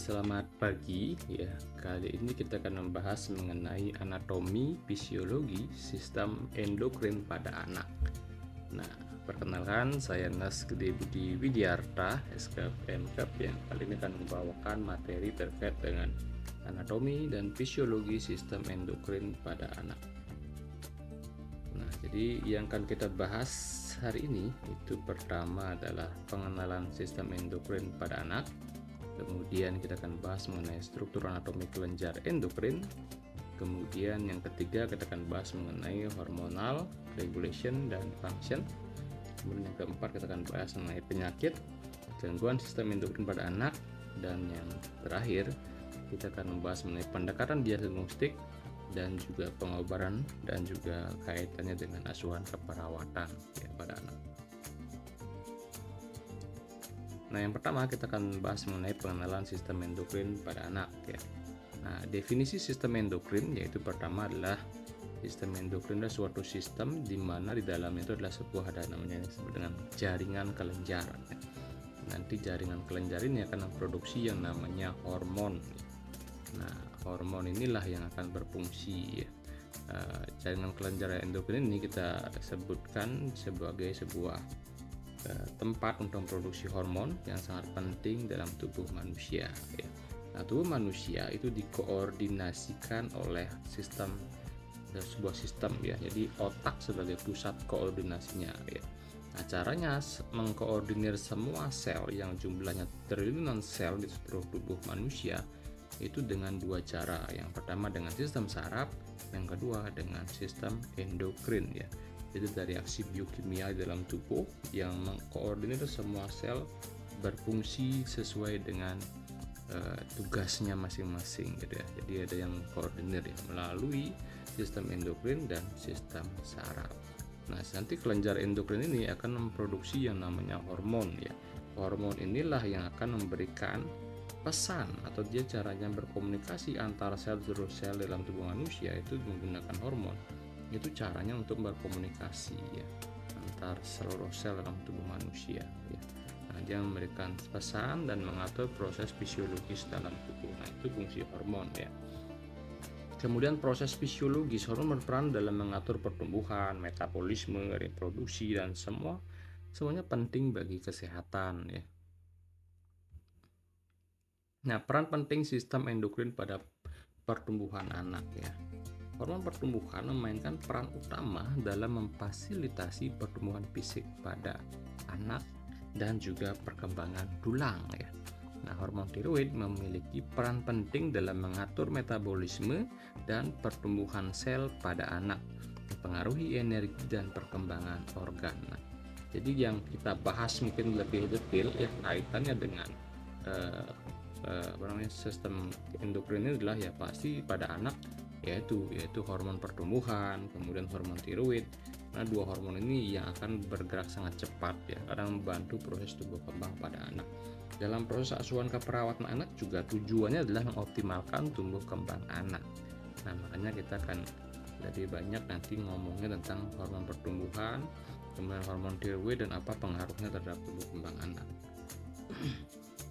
Selamat pagi ya. Kali ini kita akan membahas mengenai anatomi fisiologi sistem endokrin pada anak. Nah, perkenalkan saya Nas Gede Budi Widyarta, SKPMKAP yang kali ini akan membawakan materi terkait dengan anatomi dan fisiologi sistem endokrin pada anak. Nah, jadi yang akan kita bahas hari ini itu pertama adalah pengenalan sistem endokrin pada anak. Kemudian kita akan bahas mengenai struktur anatomi kelenjar endokrin. Kemudian yang ketiga kita akan bahas mengenai hormonal, regulation, dan function. Kemudian yang keempat kita akan bahas mengenai penyakit, gangguan sistem endokrin pada anak. Dan yang terakhir kita akan membahas mengenai pendekatan diagnostik dan juga pengobatan dan juga kaitannya dengan asuhan keperawatan ya, pada anak. Nah, yang pertama kita akan bahas mengenai pengenalan sistem endokrin pada anak ya. Nah, definisi sistem endokrin yaitu pertama adalah sistem endokrin adalah suatu sistem di mana di dalamnya itu adalah sebuah ada namanya yang disebut dengan jaringan kelenjar. Nanti jaringan kelenjar ini akan memproduksi yang namanya hormon. Nah, hormon inilah yang akan berfungsi ya. Jaringan kelenjar endokrin ini kita sebutkan sebagai sebuah tempat untuk memproduksi hormon yang sangat penting dalam tubuh manusia ya. Nah, tubuh manusia itu dikoordinasikan oleh sebuah sistem ya. Jadi otak sebagai pusat koordinasinya ya. Nah, caranya mengkoordinir semua sel yang jumlahnya triliunan sel di seluruh tubuh manusia itu dengan dua cara. Yang pertama dengan sistem saraf, yang kedua dengan sistem endokrin ya. Itu dari aksi biokimia di dalam tubuh yang mengkoordinir semua sel berfungsi sesuai dengan tugasnya masing-masing gitu ya. Jadi ada yang koordinir ya melalui sistem endokrin dan sistem saraf. Nah, nanti kelenjar endokrin ini akan memproduksi yang namanya hormon ya. Hormon inilah yang akan memberikan pesan atau dia caranya berkomunikasi antara seluruh sel dalam tubuh manusia itu menggunakan hormon. Itu caranya untuk berkomunikasi ya antar seluruh sel dalam tubuh manusia ya. Nah, dia memberikan pesan dan mengatur proses fisiologis dalam tubuh. Nah, itu fungsi hormon ya. Kemudian proses fisiologis hormon berperan dalam mengatur pertumbuhan, metabolisme, reproduksi dan semuanya penting bagi kesehatan ya. Nah, peran penting sistem endokrin pada pertumbuhan anak ya. Hormon pertumbuhan memainkan peran utama dalam memfasilitasi pertumbuhan fisik pada anak dan juga perkembangan tulang ya. Nah, hormon tiroid memiliki peran penting dalam mengatur metabolisme dan pertumbuhan sel pada anak, mempengaruhi energi dan perkembangan organ. Nah, jadi yang kita bahas mungkin lebih detail ya kaitannya dengan sistem endokrin ini adalah ya pasti pada anak yaitu hormon pertumbuhan, kemudian hormon tiroid. Nah, dua hormon ini yang akan bergerak sangat cepat ya karena membantu proses tumbuh kembang pada anak. Dalam proses asuhan keperawatan anak juga tujuannya adalah mengoptimalkan tumbuh kembang anak. Nah, makanya kita akan lebih banyak nanti ngomongnya tentang hormon pertumbuhan, kemudian hormon tiroid dan apa pengaruhnya terhadap tumbuh kembang anak.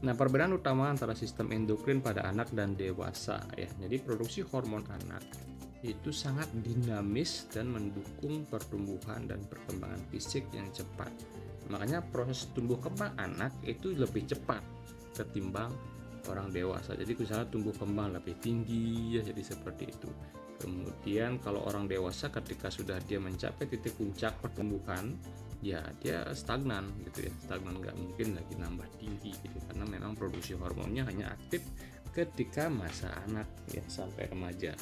Nah, perbedaan utama antara sistem endokrin pada anak dan dewasa ya. Jadi produksi hormon anak itu sangat dinamis dan mendukung pertumbuhan dan perkembangan fisik yang cepat. Makanya proses tumbuh kembang anak itu lebih cepat ketimbang orang dewasa. Jadi misalnya tumbuh kembang lebih tinggi ya, jadi seperti itu. Kemudian kalau orang dewasa ketika sudah dia mencapai titik puncak pertumbuhan ya dia stagnan gitu ya, stagnan, nggak mungkin lagi nambah tinggi gitu karena memang produksi hormonnya hanya aktif ketika masa anak ya sampai remaja.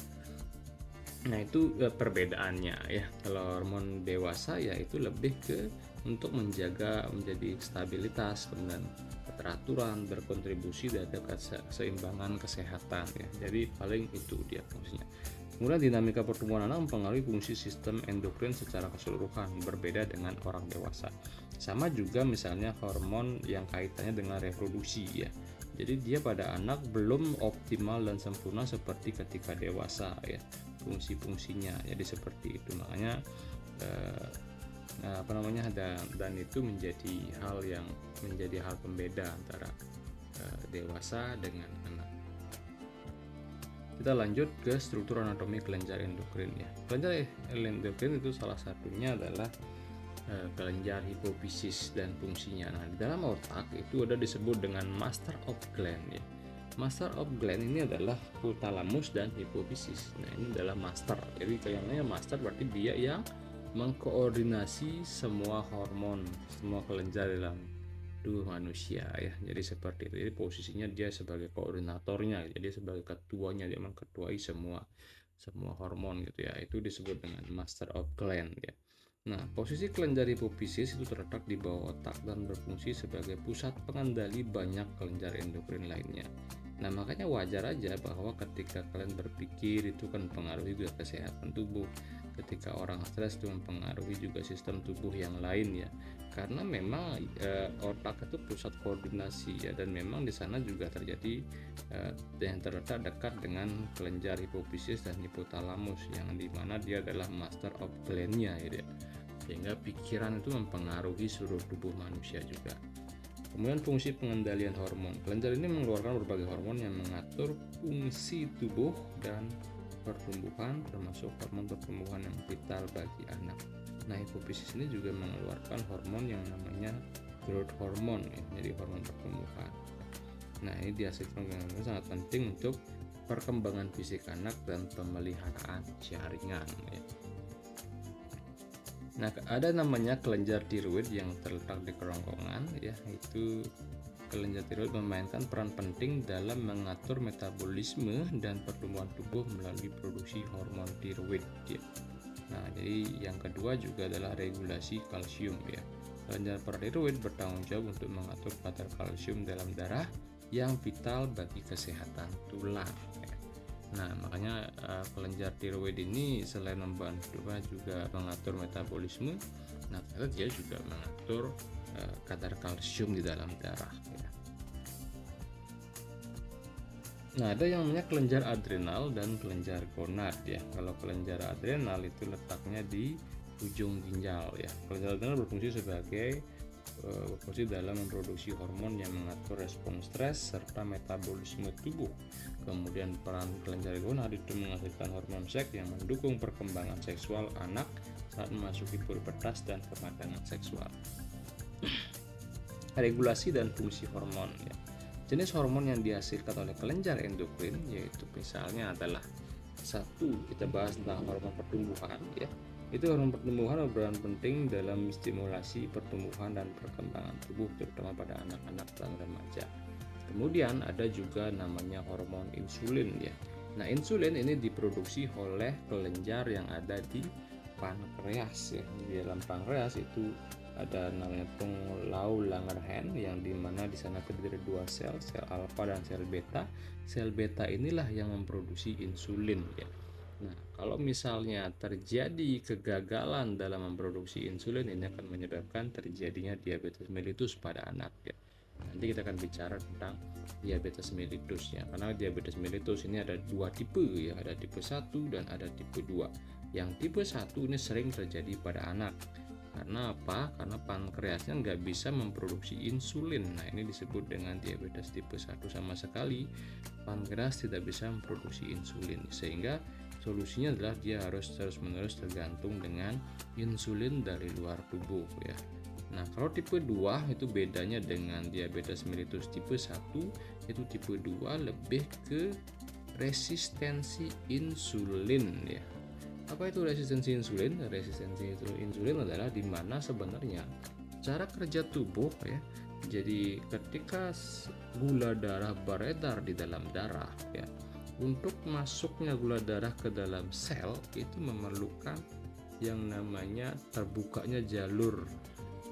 Nah, itu perbedaannya ya. Kalau hormon dewasa ya itu lebih ke untuk menjaga menjadi stabilitas dan keteraturan, berkontribusi terhadap keseimbangan kesehatan ya. Jadi paling itu dia fungsinya. Kemudian dinamika pertumbuhan anak mempengaruhi fungsi sistem endokrin secara keseluruhan, berbeda dengan orang dewasa. Sama juga misalnya hormon yang kaitannya dengan reproduksi ya. Jadi dia pada anak belum optimal dan sempurna seperti ketika dewasa ya fungsi-fungsinya. Jadi seperti itu. Makanya dan itu menjadi hal pembeda antara dewasa dengan anak. Kita lanjut ke struktur anatomi kelenjar endokrin ya. Kelenjar endokrin itu salah satunya adalah kelenjar hipofisis dan fungsinya. Nah, di dalam otak itu ada disebut dengan master of gland ya. Master of gland ini adalah hypothalamus dan hipofisis. Nah, ini adalah master. Jadi kayaknya master berarti dia yang mengkoordinasi semua hormon, semua kelenjar dalam tubuh manusia ya. Jadi seperti itu. Jadi posisinya dia sebagai koordinatornya, jadi sebagai ketuanya, dia mengketuai semua hormon gitu ya. Itu disebut dengan master of gland ya. Nah, posisi kelenjar hipofisis itu terletak di bawah otak dan berfungsi sebagai pusat pengendali banyak kelenjar endokrin lainnya. Nah, makanya wajar aja bahwa ketika kalian berpikir itu kan mempengaruhi juga kesehatan tubuh. Ketika orang stres itu mempengaruhi juga sistem tubuh yang lain ya. Karena memang otak itu pusat koordinasi ya, dan memang di sana juga terjadi yang terletak dekat dengan kelenjar hipofisis dan hipotalamus, yang dimana dia adalah master of gland-nya gitu ya. Sehingga pikiran itu mempengaruhi seluruh tubuh manusia juga. Kemudian fungsi pengendalian hormon. Kelenjar ini mengeluarkan berbagai hormon yang mengatur fungsi tubuh dan pertumbuhan, termasuk hormon pertumbuhan yang vital bagi anak. Nah, hipofisis ini juga mengeluarkan hormon yang namanya growth hormone ya, jadi hormon pertumbuhan. Nah, ini dihasilkan sangat penting untuk perkembangan fisik anak dan pemeliharaan jaringan ya. Nah, ada namanya kelenjar tiroid yang terletak di kerongkongan ya. Itu kelenjar tiroid memainkan peran penting dalam mengatur metabolisme dan pertumbuhan tubuh melalui produksi hormon tiroid ya. Nah, jadi yang kedua juga adalah regulasi kalsium ya. Kelenjar paratiroid bertanggung jawab untuk mengatur kadar kalsium dalam darah yang vital bagi kesehatan tulang ya. Nah, makanya kelenjar tiroid ini selain membantu juga mengatur metabolisme, nah dia juga mengatur kadar kalsium di dalam darah ya. Nah, ada yang namanya kelenjar adrenal dan kelenjar gonad ya. Kalau kelenjar adrenal itu letaknya di ujung ginjal ya. Kelenjar adrenal berfungsi sebagai dalam memproduksi hormon yang mengatur respon stres serta metabolisme tubuh. Kemudian peran kelenjar gonad itu menghasilkan hormon seks yang mendukung perkembangan seksual anak saat memasuki pubertas dan kematangan seksual. Regulasi dan fungsi hormon ya. Jenis hormon yang dihasilkan oleh kelenjar endokrin yaitu misalnya adalah satu, kita bahas tentang hormon pertumbuhan ya. Itu hormon pertumbuhan berperan penting dalam stimulasi pertumbuhan dan perkembangan tubuh terutama pada anak-anak dan remaja. Kemudian ada juga namanya hormon insulin ya. Nah, insulin ini diproduksi oleh kelenjar yang ada di pankreas ya. Di dalam pankreas itu ada namanya Punglau Langerhans yang dimana di sana terdiri dari dua sel alfa dan sel beta. Sel beta inilah yang memproduksi insulin ya. Nah, kalau misalnya terjadi kegagalan dalam memproduksi insulin, ini akan menyebabkan terjadinya diabetes mellitus pada anak ya. Nanti kita akan bicara tentang diabetes mellitus ya. Karena diabetes mellitus ini ada dua tipe ya, ada tipe 1 dan ada tipe 2. Yang tipe 1 ini sering terjadi pada anak. Karena apa? Karena pankreasnya nggak bisa memproduksi insulin. Nah, ini disebut dengan diabetes tipe 1 sama sekali. Pankreas tidak bisa memproduksi insulin. Sehingga solusinya adalah dia harus terus-menerus tergantung dengan insulin dari luar tubuh ya. Nah, kalau tipe 2 itu bedanya dengan diabetes mellitus tipe 1, itu tipe 2 lebih ke resistensi insulin ya. Apa itu resistensi insulin? Resistensi insulin adalah di mana sebenarnya cara kerja tubuh ya. Jadi ketika gula darah beredar di dalam darah ya, untuk masuknya gula darah ke dalam sel itu memerlukan yang namanya terbukanya jalur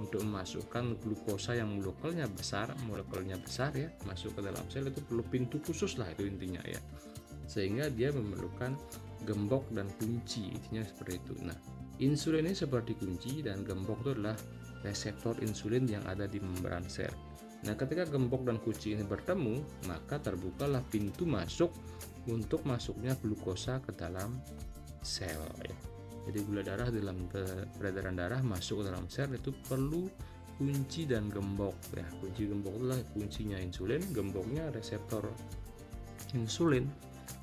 untuk memasukkan glukosa yang molekulnya besar ya, masuk ke dalam sel. Itu perlu pintu khusus lah, itu intinya ya, sehingga dia memerlukan gembok dan kunci, intinya seperti itu. Nah, insulin ini seperti kunci dan gembok itu adalah reseptor insulin yang ada di membran sel. Nah, ketika gembok dan kunci ini bertemu, maka terbukalah pintu masuk untuk masuknya glukosa ke dalam sel ya. Jadi gula darah dalam peredaran darah masuk ke dalam sel itu perlu kunci dan gembok ya. Kunci gembok adalah kuncinya insulin, gemboknya reseptor insulin.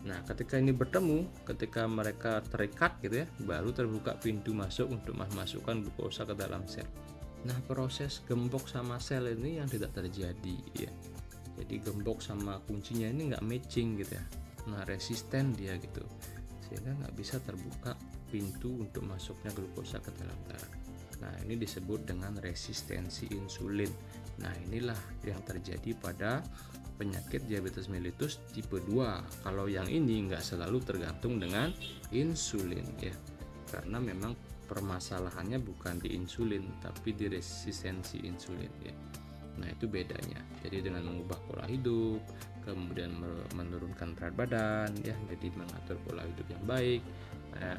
Nah, ketika ini bertemu, ketika mereka terikat gitu ya, baru terbuka pintu masuk untuk memasukkan glukosa ke dalam sel. Nah, proses gembok sama sel ini yang tidak terjadi ya. Jadi gembok sama kuncinya ini nggak matching gitu ya. Nah, resisten dia gitu, sehingga nggak bisa terbuka pintu untuk masuknya glukosa ke dalam darah. Nah, ini disebut dengan resistensi insulin. Nah, inilah yang terjadi pada penyakit diabetes mellitus tipe 2. Kalau yang ini nggak selalu tergantung dengan insulin ya, karena memang permasalahannya bukan di insulin tapi di resistensi insulin ya. Nah, itu bedanya. Jadi dengan mengubah pola hidup, kemudian menurunkan berat badan ya, jadi mengatur pola hidup yang baik,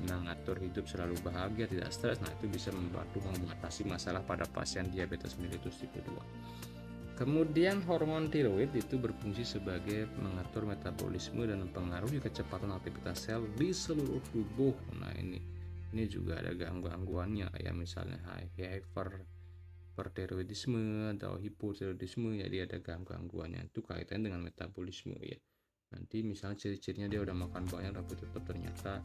mengatur hidup selalu bahagia, tidak stres. Nah, itu bisa membantu mengatasi masalah pada pasien diabetes mellitus tipe 2. Kemudian hormon tiroid itu berfungsi sebagai mengatur metabolisme dan mempengaruhi kecepatan aktivitas sel di seluruh tubuh. Nah, ini juga ada gangguannya ya, misalnya hypertiroidisme atau hipotiroidisme, jadi ada gangguannya itu kaitannya dengan metabolisme ya. Nanti misalnya ciri-cirinya dia udah makan banyak tapi tetap ternyata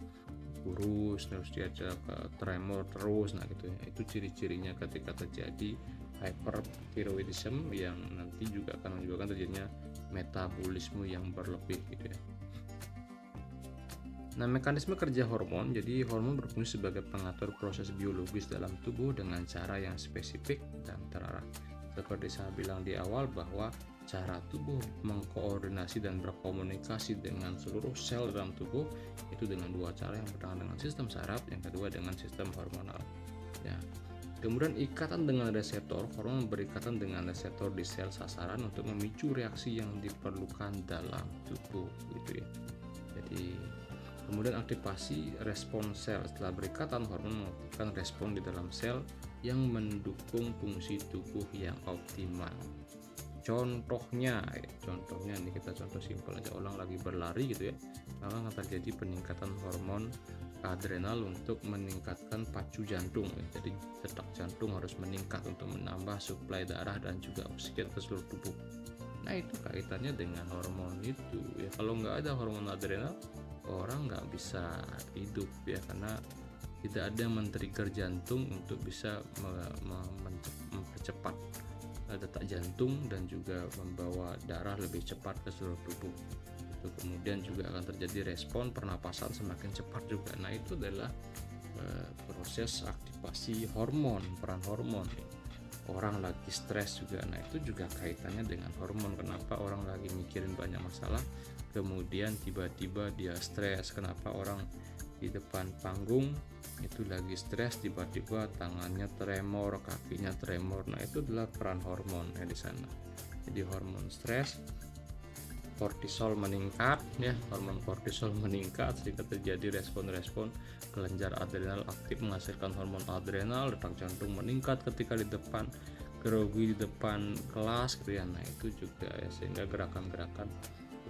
kurus, terus dia ada tremor terus, nah gitu ya. Itu ciri-cirinya ketika terjadi hypertiroidism yang nanti juga akan menyebabkan terjadinya metabolisme yang berlebih gitu ya. Nah, mekanisme kerja hormon, jadi hormon berfungsi sebagai pengatur proses biologis dalam tubuh dengan cara yang spesifik dan terarah. Seperti saya bilang di awal bahwa cara tubuh mengkoordinasi dan berkomunikasi dengan seluruh sel dalam tubuh itu dengan dua cara, yang pertama dengan sistem saraf, yang kedua dengan sistem hormonal ya. Kemudian ikatan dengan reseptor, hormon berikatan dengan reseptor di sel sasaran untuk memicu reaksi yang diperlukan dalam tubuh gitu ya. Jadi kemudian aktivasi respon sel, setelah berikatan hormon mengaktifkan respon di dalam sel yang mendukung fungsi tubuh yang optimal. Contohnya ini kita contoh simpel aja, orang lagi berlari gitu ya, maka akan terjadi peningkatan hormon adrenal untuk meningkatkan pacu jantung ya. Jadi detak jantung harus meningkat untuk menambah suplai darah dan juga oksigen ke seluruh tubuh. Nah, itu kaitannya dengan hormon itu ya. Kalau nggak ada hormon adrenal, orang nggak bisa hidup ya, karena tidak ada yang men-trigger jantung untuk bisa mempercepat detak jantung dan juga membawa darah lebih cepat ke seluruh tubuh. Itu kemudian juga akan terjadi respon pernapasan semakin cepat juga. Nah, itu adalah proses aktivasi hormon, peran hormon. Orang lagi stres juga, nah itu juga kaitannya dengan hormon. Kenapa orang lagi mikirin banyak masalah kemudian tiba-tiba dia stres? Kenapa orang di depan panggung itu lagi stres tiba-tiba tangannya tremor, kakinya tremor? Nah, itu adalah peran hormon ya di sana. Jadi hormon stres, kortisol meningkat ya, hormon kortisol meningkat sehingga terjadi respon-respon kelenjar adrenal aktif menghasilkan hormon adrenal, detak jantung meningkat ketika di depan grogi, di depan kelas gitu ya. Nah, itu juga ya, sehingga gerakan-gerakan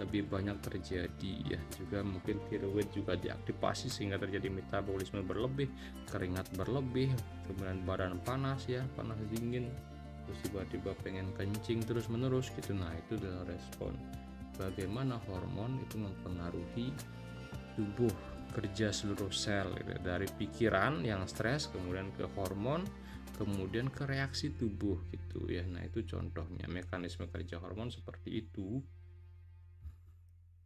lebih banyak terjadi ya. Juga mungkin tiroid juga diaktifasi sehingga terjadi metabolisme berlebih, keringat berlebih, kemudian badan panas ya, panas dingin, terus tiba-tiba pengen kencing terus menerus gitu. Nah, itu adalah respon bagaimana hormon itu mempengaruhi tubuh, kerja seluruh sel gitu. Dari pikiran yang stres kemudian ke hormon, kemudian ke reaksi tubuh gitu ya. Nah, itu contohnya mekanisme kerja hormon seperti itu.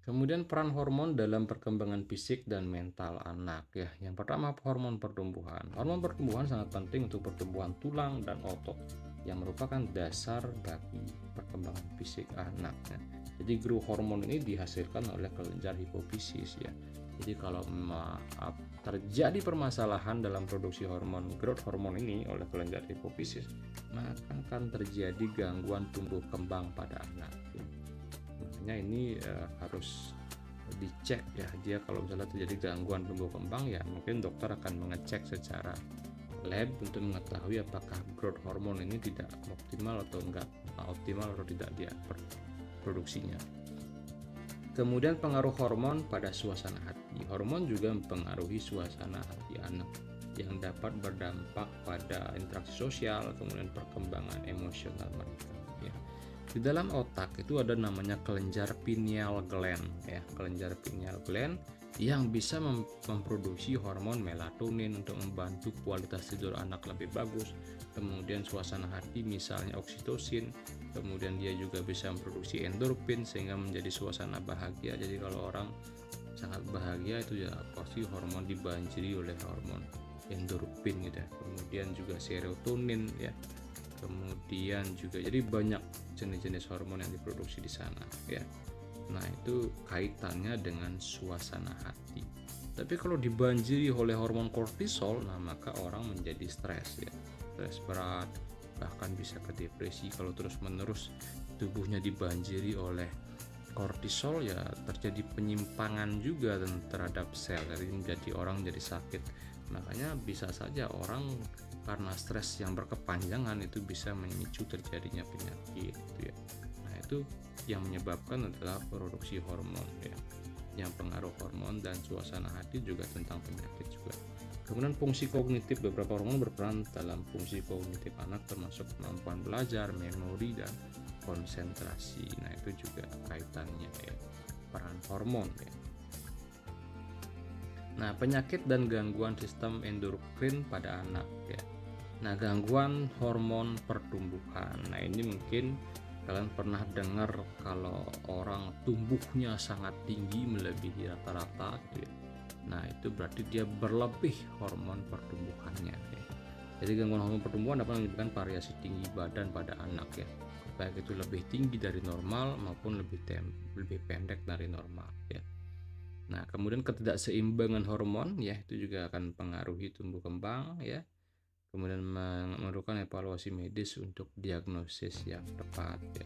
Kemudian peran hormon dalam perkembangan fisik dan mental anak ya. Yang pertama, hormon pertumbuhan. Hormon pertumbuhan sangat penting untuk pertumbuhan tulang dan otot yang merupakan dasar bagi perkembangan fisik anak ya. Jadi growth hormon ini dihasilkan oleh kelenjar hipofisis ya. Jadi kalau terjadi permasalahan dalam produksi hormon growth hormon ini oleh kelenjar hipofisis, maka akan terjadi gangguan tumbuh kembang pada anak ya. Makanya ini harus dicek ya. Dia kalau misalnya terjadi gangguan tumbuh kembang ya, mungkin dokter akan mengecek secara lab untuk mengetahui apakah growth hormon ini tidak optimal atau enggak optimal atau tidak dia produksinya. Kemudian pengaruh hormon pada suasana hati. Hormon juga mempengaruhi suasana hati anak. yang dapat berdampak pada interaksi sosial, kemudian perkembangan emosional mereka ya. Di dalam otak itu ada namanya kelenjar pineal gland ya, kelenjar pineal gland yang bisa memproduksi hormon melatonin untuk membantu kualitas tidur anak lebih bagus, kemudian suasana hati misalnya oksitosin, kemudian dia juga bisa memproduksi endorfin sehingga menjadi suasana bahagia. Jadi kalau orang sangat bahagia itu ya pasti hormon dibanjiri oleh hormon endorfin gitu ya. Kemudian juga serotonin ya, kemudian juga jadi banyak jenis-jenis hormon yang diproduksi di sana ya. Nah itu kaitannya dengan suasana hati. Tapi kalau dibanjiri oleh hormon kortisol, nah maka orang menjadi stres ya, stres berat, bahkan bisa ke depresi kalau terus-menerus tubuhnya dibanjiri oleh kortisol ya. Terjadi penyimpangan juga terhadap sel, jadi menjadi orang jadi sakit. Makanya bisa saja orang karena stres yang berkepanjangan itu bisa memicu terjadinya penyakit gitu ya. Nah itu yang menyebabkan adalah produksi hormon ya, yang pengaruh hormon dan suasana hati juga tentang penyakit juga. Kemudian fungsi kognitif, beberapa hormon berperan dalam fungsi kognitif anak termasuk kemampuan belajar, memori dan konsentrasi. Nah itu juga kaitannya ya, peran hormon ya. Nah penyakit dan gangguan sistem endokrin pada anak ya. Nah gangguan hormon pertumbuhan, nah ini mungkin kalian pernah dengar kalau orang tumbuhnya sangat tinggi melebihi rata-rata gitu ya. Nah itu berarti dia berlebih hormon pertumbuhannya ya. Jadi gangguan hormon pertumbuhan dapat menyebabkan variasi tinggi badan pada anak ya, baik itu lebih tinggi dari normal maupun lebih pendek dari normal ya. Nah kemudian ketidakseimbangan hormon ya itu juga akan mempengaruhi tumbuh kembang ya. Kemudian memerlukan evaluasi medis untuk diagnosis yang tepat ya.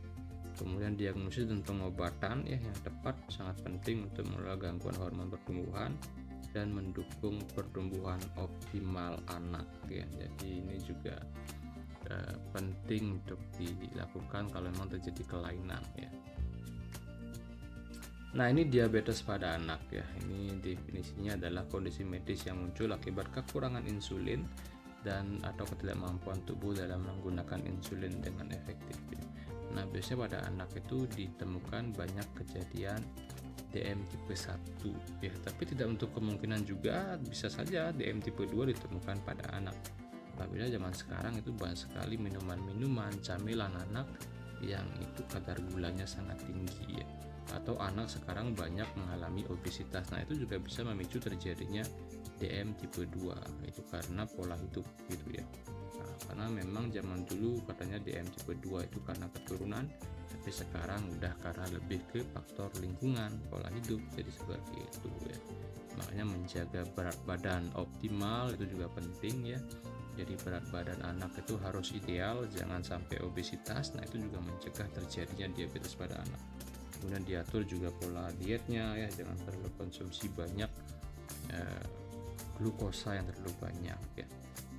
Kemudian diagnosis dan pengobatan ya yang tepat sangat penting untuk mengelola gangguan hormon pertumbuhan dan mendukung pertumbuhan optimal anak ya. Jadi ini juga penting untuk dilakukan kalau memang terjadi kelainan ya. Nah ini diabetes pada anak ya. Ini definisinya adalah kondisi medis yang muncul akibat kekurangan insulin dan atau ketidakmampuan tubuh dalam menggunakan insulin dengan efektif. Nah biasanya pada anak itu ditemukan banyak kejadian DM tipe 1 ya, tapi tidak untuk kemungkinan juga bisa saja DM tipe 2 ditemukan pada anak. Apabila zaman sekarang itu banyak sekali minuman-minuman camilan anak yang itu kadar gulanya sangat tinggi ya, atau anak sekarang banyak mengalami obesitas. Nah itu juga bisa memicu terjadinya DM tipe 2 itu karena pola hidup gitu ya. Nah, karena memang zaman dulu katanya DM tipe 2 itu karena keturunan, tapi sekarang udah karena lebih ke faktor lingkungan, pola hidup, jadi seperti itu ya. Makanya menjaga berat badan optimal itu juga penting ya. Jadi berat badan anak itu harus ideal, jangan sampai obesitas. Nah itu juga mencegah terjadinya diabetes pada anak. Kemudian diatur juga pola dietnya ya, jangan terlalu konsumsi banyak glukosa yang terlalu banyak ya.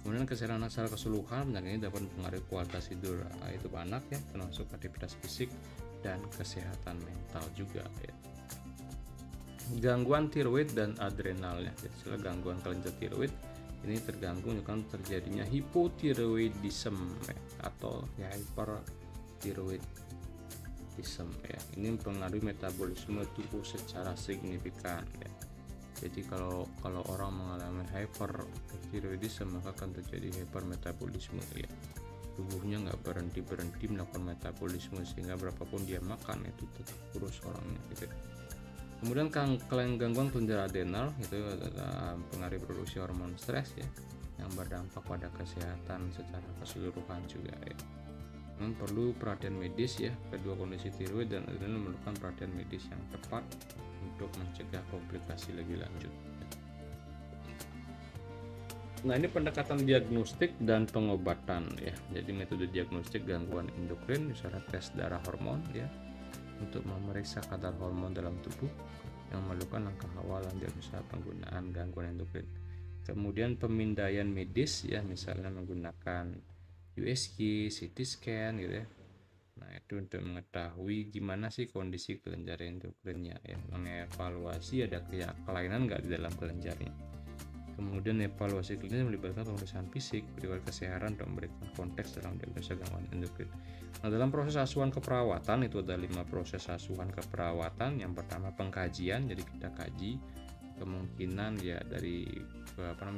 Kemudian kesehatan anak secara keseluruhan, penyakit ini dapat mempengaruhi kualitas tidur itu anak ya, termasuk aktivitas fisik dan kesehatan mental juga ya. Gangguan tiroid dan adrenalnya, jadi gangguan kelenjar tiroid ini terganggu dengan terjadinya hipotiroidisme ya, atau ya hypertiroidism ya. Ini mempengaruhi metabolisme tubuh secara signifikan ya. Jadi kalau orang mengalami hypertiroidisme maka akan terjadi hypermetabolisme ya. Tubuhnya nggak berhenti melakukan metabolisme sehingga berapapun dia makan itu tetap kurus orangnya gitu. Kemudian gangguan kelenjar adrenal itu adalah pengaruh produksi hormon stres ya, yang berdampak pada kesehatan secara keseluruhan juga ya. Memang perlu perhatian medis ya, kedua kondisi tiroid dan adrenal memerlukan perhatian medis yang tepat untuk mencegah komplikasi lebih lanjut. Nah ini pendekatan diagnostik dan pengobatan ya. Jadi metode diagnostik gangguan endokrin misalnya tes darah hormon ya, untuk memeriksa kadar hormon dalam tubuh yang memerlukan langkah awal dan diagnosa penggunaan gangguan endokrin. Kemudian pemindaian medis ya, misalnya menggunakan USG, CT scan gitu ya. Nah itu untuk mengetahui gimana sih kondisi kelenjar endokrinnya ya, mengevaluasi ada kelainan nggak di dalam kelenjarnya. Kemudian evaluasi klinis melibatkan pemeriksaan fisik, riwayat kesehatan, dan memberikan konteks dalam diagnosa gangguan endokrin. Nah, dalam proses asuhan keperawatan itu ada 5 proses asuhan keperawatan. Yang pertama pengkajian, jadi kita kaji kemungkinan ya dari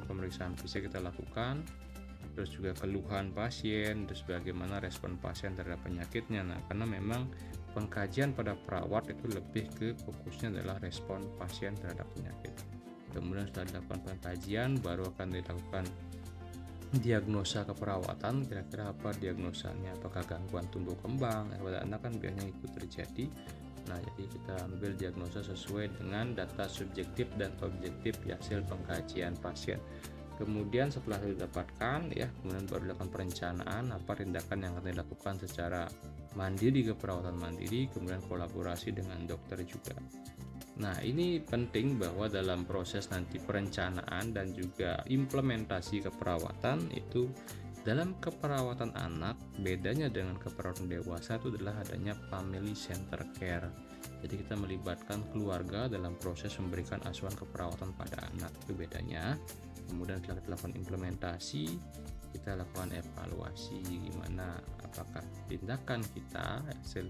pemeriksaan fisik kita lakukan, terus juga keluhan pasien, terus bagaimana respon pasien terhadap penyakitnya. Nah, karena memang pengkajian pada perawat itu lebih ke fokusnya adalah respon pasien terhadap penyakit. Kemudian setelah dilakukan pengkajian baru akan dilakukan diagnosa keperawatan. Kira-kira apa diagnosanya, apakah gangguan tumbuh kembang pada anak kan biasanya itu terjadi. Nah, jadi kita ambil diagnosa sesuai dengan data subjektif dan objektif hasil pengkajian pasien. Kemudian setelah didapatkan ya, kemudian baru dilakukan perencanaan apa tindakan yang akan dilakukan secara mandiri, keperawatan mandiri, kemudian kolaborasi dengan dokter juga. Nah, ini penting bahwa dalam proses nanti perencanaan dan juga implementasi keperawatan itu, dalam keperawatan anak bedanya dengan keperawatan dewasa itu adalah adanya family center care. Jadi kita melibatkan keluarga dalam proses memberikan asuhan keperawatan pada anak, itu bedanya. Kemudian setelah kita lakukan implementasi, kita lakukan evaluasi gimana apakah tindakan kita hasil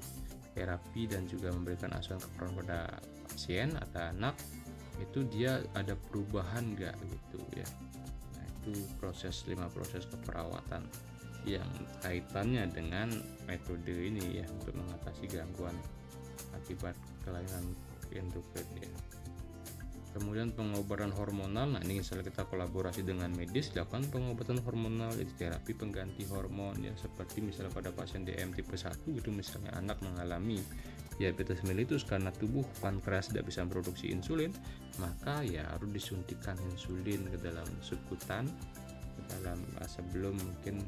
terapi dan juga memberikan asuhan keperawatan pada pasien atau anak itu dia ada perubahan enggak gitu ya. Nah, itu 5 proses keperawatan yang kaitannya dengan metode ini ya untuk mengatasi gangguan akibat kelainan endokrin ya. Kemudian pengobatan hormonal. Nah, ini misalnya kita kolaborasi dengan medis, dilakukan pengobatan hormonal, jadi terapi pengganti hormon ya, seperti misalnya pada pasien DM tipe 1 itu misalnya anak mengalami diabetes mellitus karena tubuh pankreas tidak bisa memproduksi insulin, maka ya harus disuntikan insulin ke dalam subkutan dalam sebelum mungkin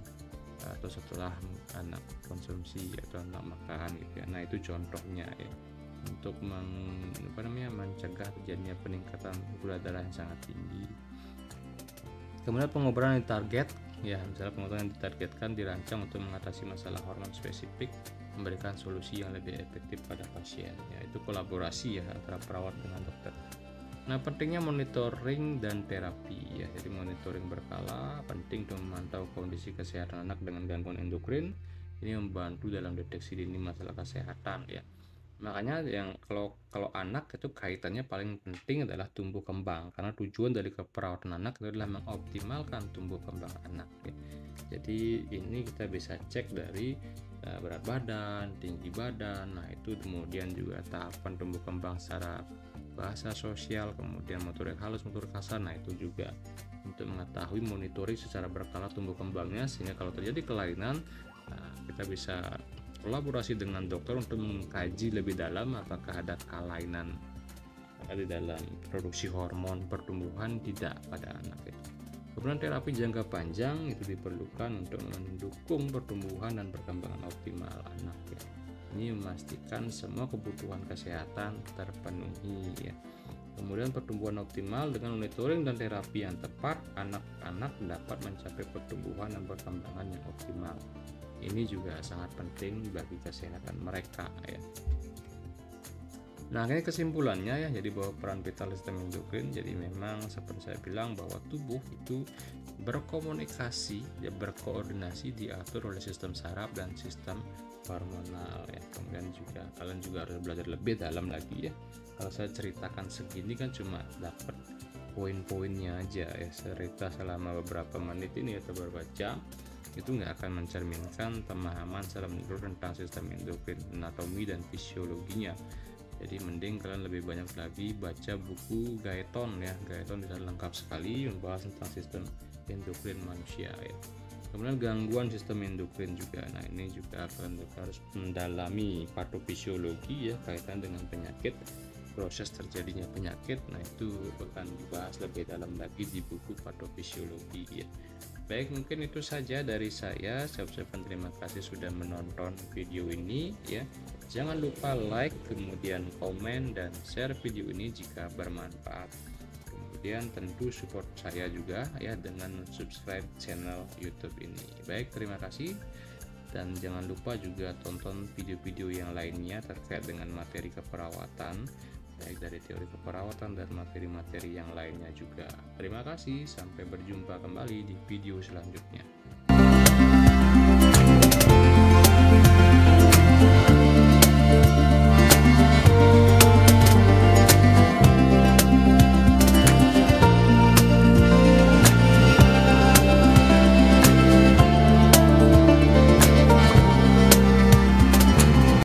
atau setelah anak konsumsi atau anak makan gitu ya. Nah, itu contohnya ya untuk mencegah terjadinya peningkatan gula darah yang sangat tinggi. Kemudian pengobatan yang target ya, misalnya pengobatan yang ditargetkan dirancang untuk mengatasi masalah hormon spesifik, memberikan solusi yang lebih efektif pada pasien ya, itu kolaborasi ya antara perawat dengan dokter. Nah, pentingnya monitoring dan terapi ya, jadi monitoring berkala penting untuk memantau kondisi kesehatan anak dengan gangguan endokrin. Ini membantu dalam deteksi dini masalah kesehatan ya. Makanya yang kalau anak itu kaitannya paling penting adalah tumbuh kembang, karena tujuan dari keperawatan anak adalah mengoptimalkan tumbuh kembang anak ya. Jadi ini kita bisa cek dari berat badan, tinggi badan. Nah, itu kemudian juga tahapan tumbuh kembang secara bahasa sosial, kemudian motorik halus, motorik kasar. Nah, itu juga untuk mengetahui monitoring secara berkala tumbuh kembangnya, sehingga kalau terjadi kelainan kita bisa kolaborasi dengan dokter untuk mengkaji lebih dalam apakah ada kelainan di dalam produksi hormon pertumbuhan tidak pada anak itu. Kemudian terapi jangka panjang itu diperlukan untuk mendukung pertumbuhan dan perkembangan optimal anak ya. Ini memastikan semua kebutuhan kesehatan terpenuhi ya. Kemudian pertumbuhan optimal dengan monitoring dan terapi yang tepat, anak-anak dapat mencapai pertumbuhan dan perkembangan yang optimal. Ini juga sangat penting bagi kesehatan mereka ya. Nah, ini kesimpulannya ya, jadi bahwa peran vital sistem endokrin, jadi memang seperti saya bilang bahwa tubuh itu berkomunikasi ya, berkoordinasi diatur oleh sistem saraf dan sistem hormonal ya. Kemudian juga kalian juga harus belajar lebih dalam lagi ya. Kalau saya ceritakan segini kan cuma dapat poin-poinnya aja ya, cerita selama beberapa menit ini atau beberapa jam itu nggak akan mencerminkan pemahaman secara menyeluruh tentang sistem endokrin, anatomi dan fisiologinya. Jadi mending kalian lebih banyak lagi baca buku Guyton ya. Guyton bisa lengkap sekali membahas tentang sistem endokrin manusia ya. Kemudian gangguan sistem endokrin juga. Nah, ini juga kalian harus mendalami patofisiologi ya, kaitan dengan penyakit, proses terjadinya penyakit. Nah, itu akan dibahas lebih dalam lagi di buku patofisiologi ya. Baik, mungkin itu saja dari saya. Saya ucapkan terima kasih sudah menonton video ini ya. Jangan lupa like, kemudian komen dan share video ini jika bermanfaat. Kemudian tentu support saya juga ya dengan subscribe channel YouTube ini. Baik, terima kasih. Dan jangan lupa juga tonton video-video yang lainnya terkait dengan materi keperawatan baik dari teori keperawatan dan materi-materi yang lainnya juga. Terima kasih, sampai berjumpa kembali di video selanjutnya.